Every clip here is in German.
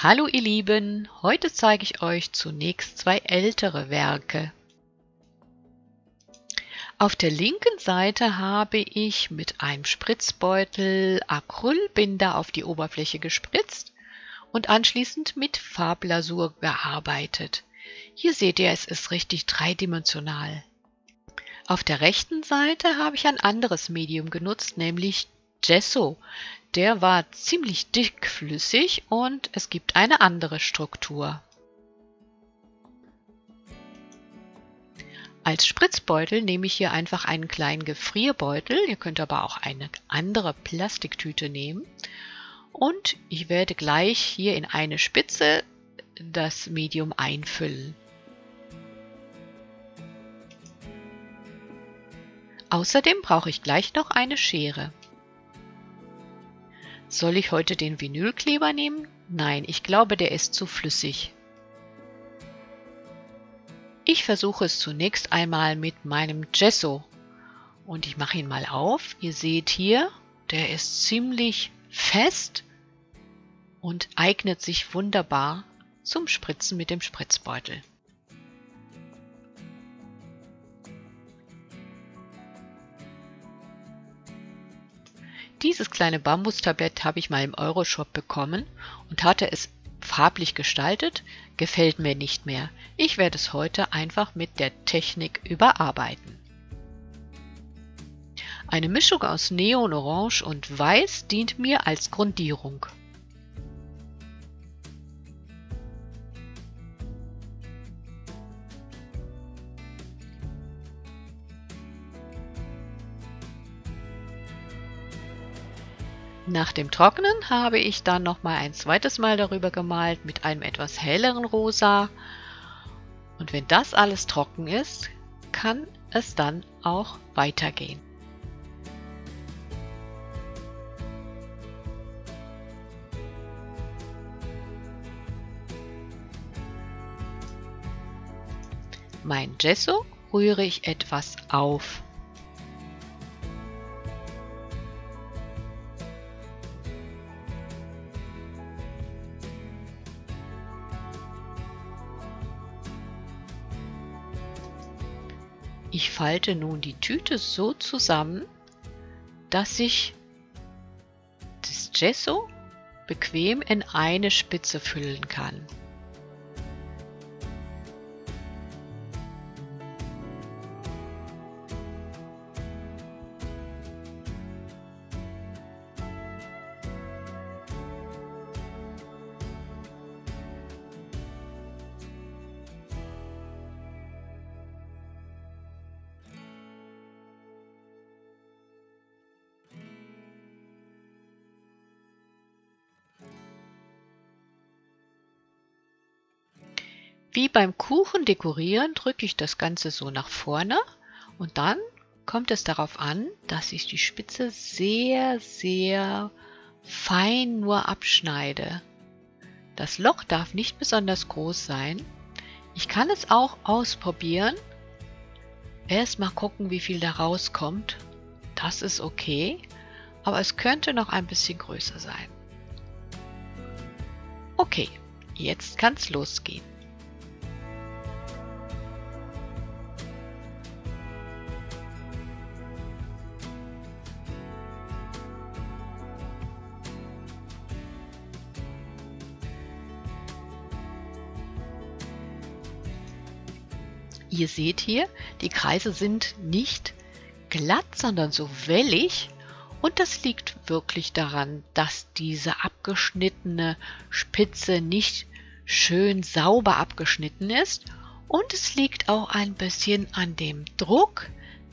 Hallo ihr Lieben, heute zeige ich euch zunächst zwei ältere Werke. Auf der linken Seite habe ich mit einem Spritzbeutel Acrylbinder auf die Oberfläche gespritzt und anschließend mit Farblasur bearbeitet. Hier seht ihr, es ist richtig dreidimensional. Auf der rechten Seite habe ich ein anderes Medium genutzt, nämlich Gesso. Der war ziemlich dickflüssig und es gibt eine andere Struktur. Als Spritzbeutel nehme ich hier einfach einen kleinen Gefrierbeutel. Ihr könnt aber auch eine andere Plastiktüte nehmen. Und ich werde gleich hier in eine Spitze das Medium einfüllen. Außerdem brauche ich gleich noch eine Schere. Soll ich heute den Vinylkleber nehmen? Nein, ich glaube, der ist zu flüssig. Ich versuche es zunächst einmal mit meinem Gesso und ich mache ihn mal auf. Ihr seht hier, der ist ziemlich fest und eignet sich wunderbar zum Spritzen mit dem Spritzbeutel. Dieses kleine Bambustablett habe ich mal im Euroshop bekommen und hatte es farblich gestaltet, gefällt mir nicht mehr. Ich werde es heute einfach mit der Technik überarbeiten. Eine Mischung aus Neon, Orange und Weiß dient mir als Grundierung. Nach dem Trocknen habe ich dann noch mal ein zweites Mal darüber gemalt mit einem etwas helleren Rosa. Und wenn das alles trocken ist, kann es dann auch weitergehen. Mein Gesso rühre ich etwas auf. Ich falte nun die Tüte so zusammen, dass ich das Gesso bequem in eine Spitze füllen kann. Wie beim Kuchen dekorieren drücke ich das Ganze so nach vorne und dann kommt es darauf an, dass ich die Spitze sehr, sehr fein nur abschneide. Das Loch darf nicht besonders groß sein. Ich kann es auch ausprobieren. Erst mal gucken, wie viel da rauskommt. Das ist okay, aber es könnte noch ein bisschen größer sein. Okay, jetzt kann es losgehen. Ihr seht hier, die Kreise sind nicht glatt, sondern so wellig und das liegt wirklich daran, dass diese abgeschnittene Spitze nicht schön sauber abgeschnitten ist und es liegt auch ein bisschen an dem Druck,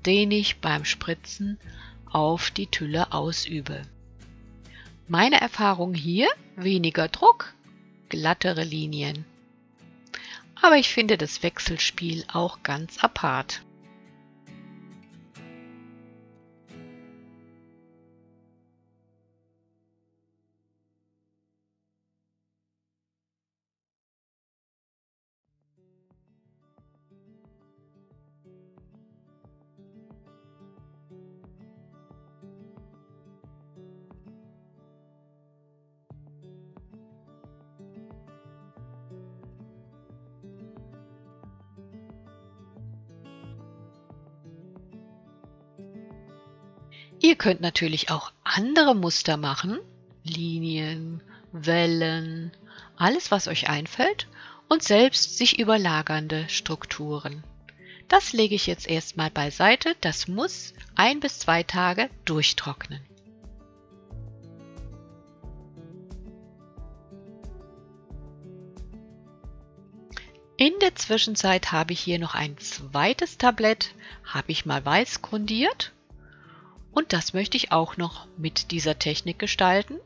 den ich beim Spritzen auf die Tülle ausübe. Meine Erfahrung hier: weniger Druck, glattere Linien. Aber ich finde das Wechselspiel auch ganz apart. Ihr könnt natürlich auch andere Muster machen, Linien, Wellen, alles was euch einfällt und selbst sich überlagernde Strukturen. Das lege ich jetzt erstmal beiseite, das muss 1 bis 2 Tage durchtrocknen. In der Zwischenzeit habe ich hier noch ein zweites Tablett, habe ich mal weiß grundiert und das möchte ich auch noch mit dieser Technik gestalten.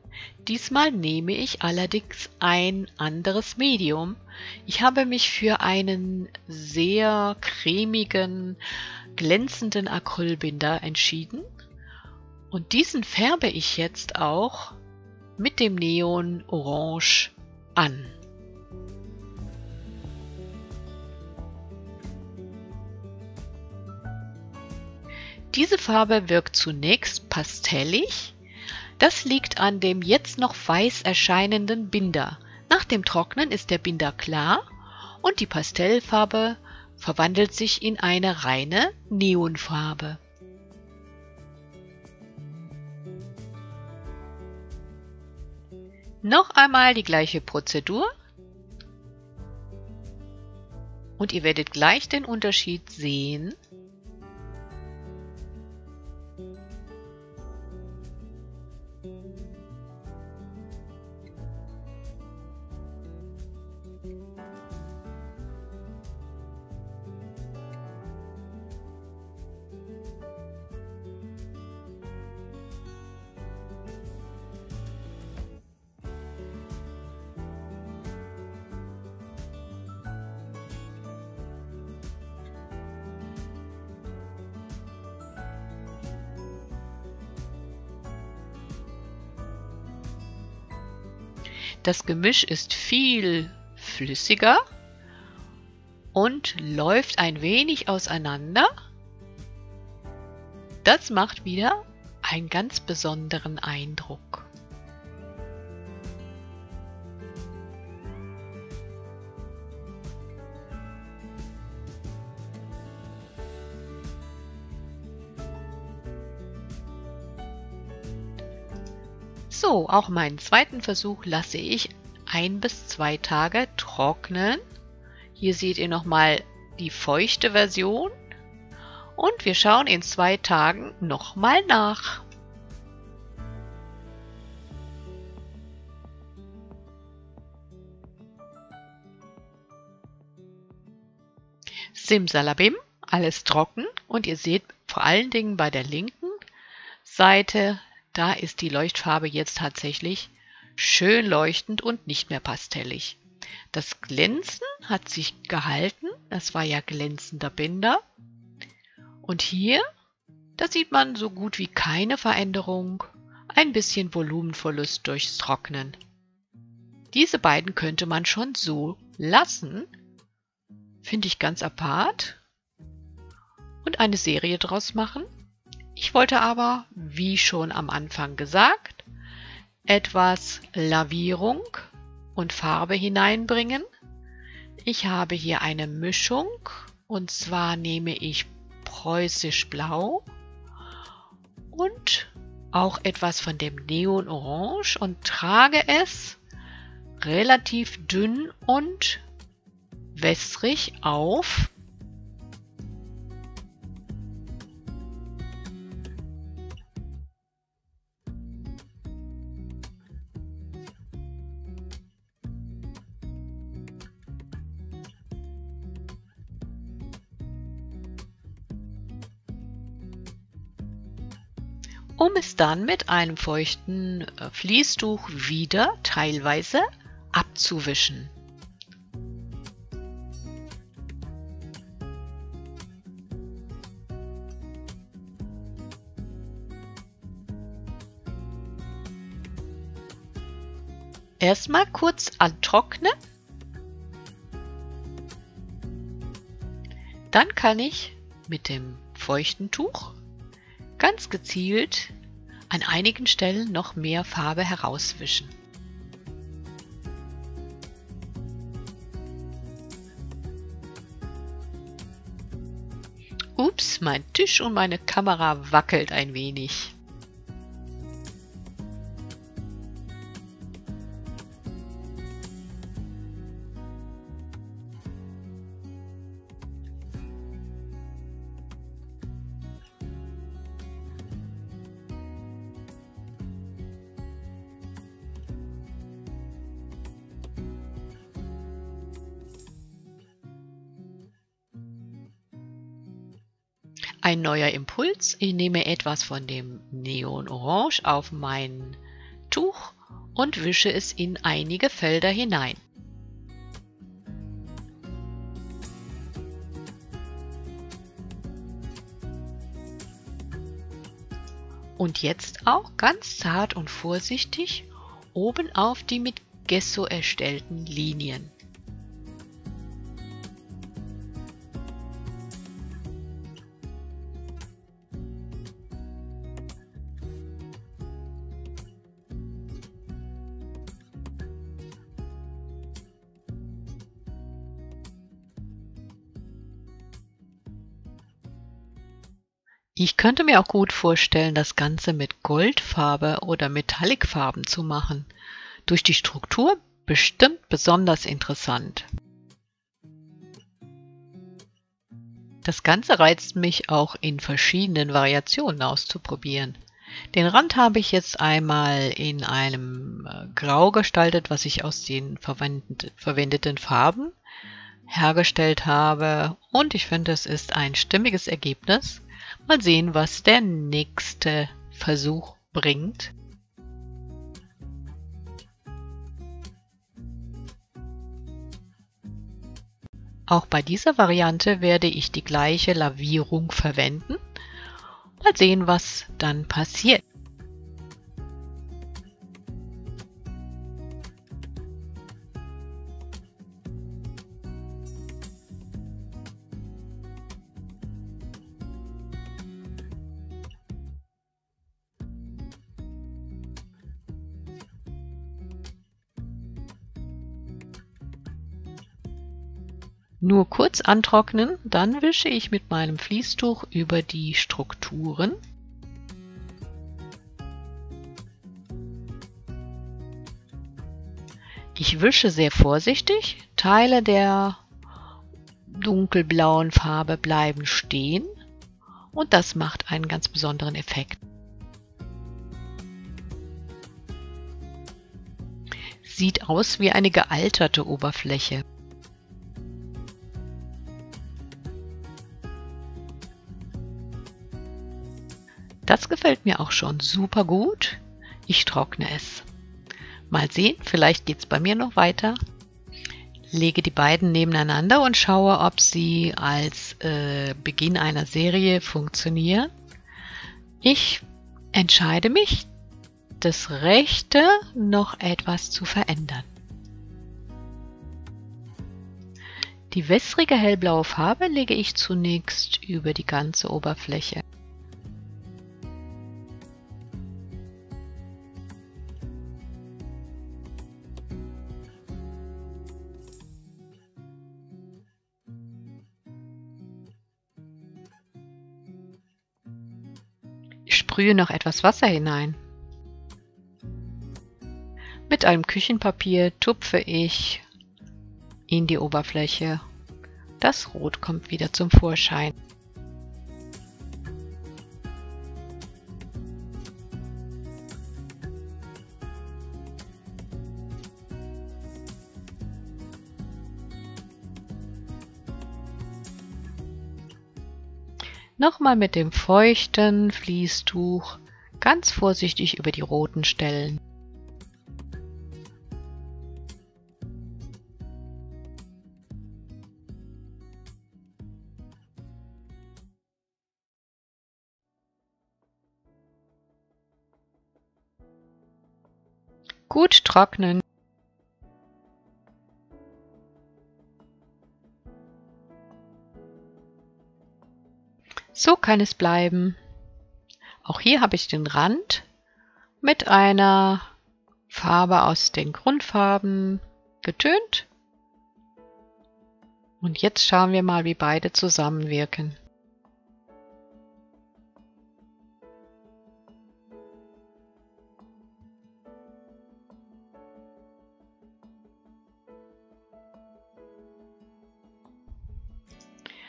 Diesmal nehme ich allerdings ein anderes Medium. Ich habe mich für einen sehr cremigen, glänzenden Acrylbinder entschieden und diesen färbe ich jetzt auch mit dem Neon Orange an. Diese Farbe wirkt zunächst pastellig. Das liegt an dem jetzt noch weiß erscheinenden Binder. Nach dem Trocknen ist der Binder klar und die Pastellfarbe verwandelt sich in eine reine Neonfarbe. Noch einmal die gleiche Prozedur und ihr werdet gleich den Unterschied sehen. Das Gemisch ist viel flüssiger und läuft ein wenig auseinander. Das macht wieder einen ganz besonderen Eindruck. So, auch meinen zweiten Versuch lasse ich 1 bis 2 Tage trocknen. Hier seht ihr nochmal die feuchte Version und wir schauen in 2 Tagen nochmal nach. Simsalabim, alles trocken und ihr seht vor allen Dingen bei der linken Seite, da ist die Leuchtfarbe jetzt tatsächlich schön leuchtend und nicht mehr pastellig. Das Glänzen hat sich gehalten, das war ja glänzender Binder. Und hier, da sieht man so gut wie keine Veränderung, ein bisschen Volumenverlust durchs Trocknen. Diese beiden könnte man schon so lassen, finde ich ganz apart, und eine Serie draus machen. Ich wollte aber, wie schon am Anfang gesagt, etwas Lavierung und Farbe hineinbringen. Ich habe hier eine Mischung und zwar nehme ich Preußisch Blau und auch etwas von dem Neon Orange und trage es relativ dünn und wässrig auf. Um es dann mit einem feuchten Fließtuch wieder teilweise abzuwischen. Erstmal kurz antrocknen. Dann kann ich mit dem feuchten Tuch ganz gezielt an einigen Stellen noch mehr Farbe herauswischen. Ups, mein Tisch und meine Kamera wackelt ein wenig. Ein neuer Impuls. Ich nehme etwas von dem Neon Orange auf mein Tuch und wische es in einige Felder hinein. Und jetzt auch ganz zart und vorsichtig oben auf die mit Gesso erstellten Linien. Ich könnte mir auch gut vorstellen, das Ganze mit Goldfarbe oder Metallicfarben zu machen. Durch die Struktur bestimmt besonders interessant. Das Ganze reizt mich auch in verschiedenen Variationen auszuprobieren. Den Rand habe ich jetzt einmal in einem Grau gestaltet, was ich aus den verwendeten Farben hergestellt habe. Und ich finde, es ist ein stimmiges Ergebnis. Mal sehen, was der nächste Versuch bringt. Auch bei dieser Variante werde ich die gleiche Lavierung verwenden. Mal sehen, was dann passiert. Nur kurz antrocknen, dann wische ich mit meinem Fließtuch über die Strukturen. Ich wische sehr vorsichtig, Teile der dunkelblauen Farbe bleiben stehen und das macht einen ganz besonderen Effekt. Sieht aus wie eine gealterte Oberfläche. Das gefällt mir auch schon super gut. Ich trockne es. Mal sehen, vielleicht geht es bei mir noch weiter. Lege die beiden nebeneinander und schaue, ob sie als Beginn einer Serie funktionieren. Ich entscheide mich, das rechte noch etwas zu verändern. Die wässrige hellblaue Farbe lege ich zunächst über die ganze Oberfläche. Ich sprühe noch etwas Wasser hinein. Mit einem Küchenpapier tupfe ich in die Oberfläche. Das Rot kommt wieder zum Vorschein. Nochmal mit dem feuchten Fließtuch ganz vorsichtig über die roten Stellen. Gut trocknen. So kann es bleiben. Auch hier habe ich den Rand mit einer Farbe aus den Grundfarben getönt. Und jetzt schauen wir mal, wie beide zusammenwirken.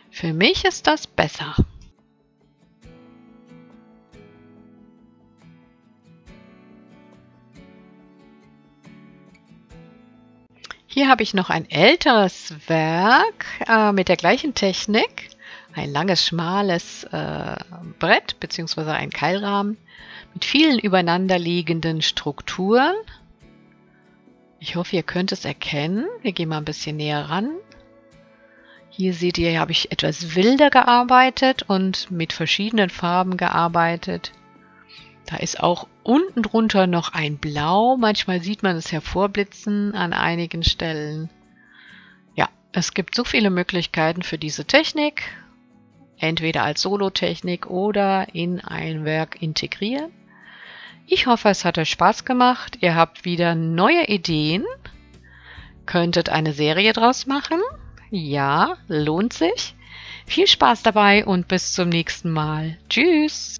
Für mich ist das besser. Hier habe ich noch ein älteres Werk mit der gleichen Technik, ein langes, schmales Brett bzw. ein Keilrahmen mit vielen übereinanderliegenden Strukturen. Ich hoffe, ihr könnt es erkennen. Wir gehen mal ein bisschen näher ran. Hier seht ihr, hier habe ich etwas wilder gearbeitet und mit verschiedenen Farben gearbeitet. Da ist auch unten drunter noch ein Blau. Manchmal sieht man es hervorblitzen an einigen Stellen. Ja, es gibt so viele Möglichkeiten für diese Technik. Entweder als Solo-Technik oder in ein Werk integrieren. Ich hoffe, es hat euch Spaß gemacht. Ihr habt wieder neue Ideen. Könntet eine Serie draus machen. Ja, lohnt sich. Viel Spaß dabei und bis zum nächsten Mal. Tschüss!